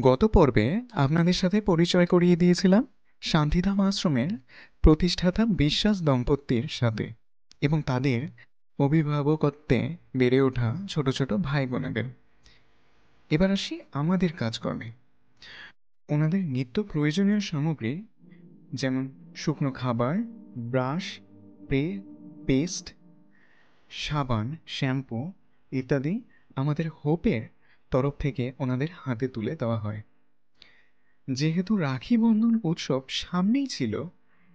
গত পর্বে আপনাদের সাথে পরিচয় করিয়ে দিয়েছিলাম শান্তিধাম আশ্রমের প্রতিষ্ঠাতা বিশ্বাস দম্পতির সাথে এবং তাদের অভিভাবকত্বে বেড়ে ওঠা ছোট ছোট ভাই বোনেদের। এবার আসি আমাদের কাজকর্মে। ওনাদের নিত্য প্রয়োজনীয় সামগ্রী যেমন শুকনো খাবার, ব্রাশ, পেস্ট, সাবান, শ্যাম্পু ইত্যাদি আমাদের হোপের তরফ থেকে ওনাদের হাতে তুলে দেওয়া হয়। যেহেতু রাখি বন্ধন উৎসব সামনেই ছিল,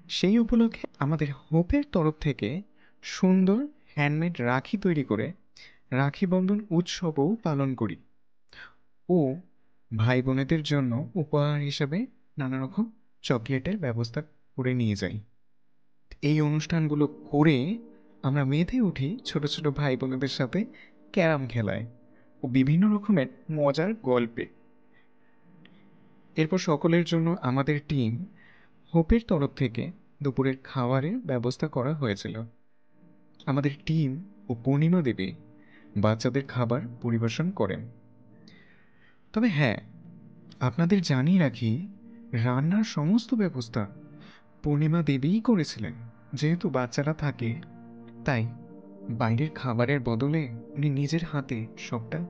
সেই উপলক্ষে আমাদের হোপের তরফ থেকে সুন্দর হ্যান্ডমেড রাখি তৈরি করে রাখি বন্ধন উৎসবও পালন করি ও ভাই বোনেদের জন্য উপহার হিসাবে নানা রকম চকলেটের ব্যবস্থা করে নিয়ে যাই। এই অনুষ্ঠানগুলো করে আমরা মেতে উঠি ছোট ছোট ভাই বোনেদের সাথে ক্যারাম খেলায় ও বিভিন্ন রকমের মজার গল্পে। এরপর সকলের জন্য আমাদের টিম হোপের তরফ থেকে দুপুরের খাবারের ব্যবস্থা করা হয়েছিল। আমাদের টিম ও পূর্ণিমা দেবী বাচ্চাদের খাবার পরিবেশন করেন। তবে হ্যাঁ, আপনাদের জানিয়ে রাখি, রান্নার সমস্ত ব্যবস্থা পূর্ণিমা দেবীই করেছিলেন। যেহেতু বাচ্চারা থাকে, তাই বাইরের খাবারের বদলে উনি নিজের হাতে সবটা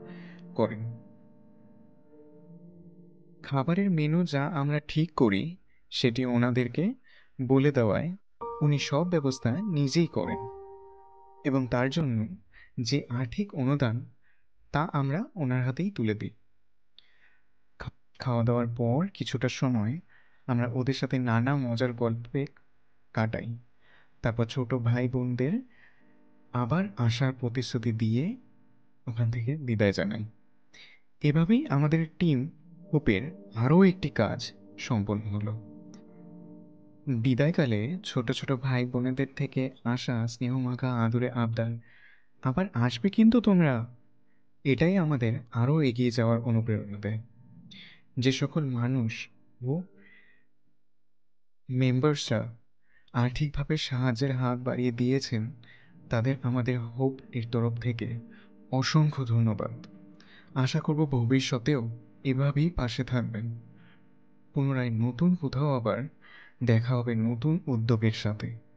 করেন। খাবারের মেনু যা আমরা ঠিক করি সেটি ওনাদেরকে বলে দেওয়ায় উনি সব ব্যবস্থা নিজেই করেন এবং তার জন্য যে আর্থিক অনুদান তা আমরা ওনার হাতেই তুলে দিই। খাওয়া দাওয়ার পর কিছুটা সময় আমরা ওদের সাথে নানা মজার গল্পে কাটাই। তারপর ছোট ভাই বোনদের আবার আসার প্রতিশ্রুতি দিয়ে ওখান থেকে বিদায় জানাই। এভাবেই আমাদের টিম হোপের আরও একটি কাজ সম্পন্ন হলো। বিদায়কালে ছোট ছোট ভাই বোনেদের থেকে আসা স্নেহমাখা আদুরে আবদার, আবার আসবে কিন্তু তোমরা, এটাই আমাদের আরও এগিয়ে যাওয়ার অনুপ্রেরণা দেয়। যে সকল মানুষ ও মেম্বার্সরা আর্থিকভাবে সাহায্যের হাত বাড়িয়ে দিয়েছেন, তাদের আমাদের হোপ এর তরফ থেকে অসংখ্য ধন্যবাদ। আশা করব ভবিষ্যতেও এভাবেই পাশে থাকবেন। পুনরায় নতুন কোথাও আবার দেখা হবে নতুন উদ্যোগের সাথে।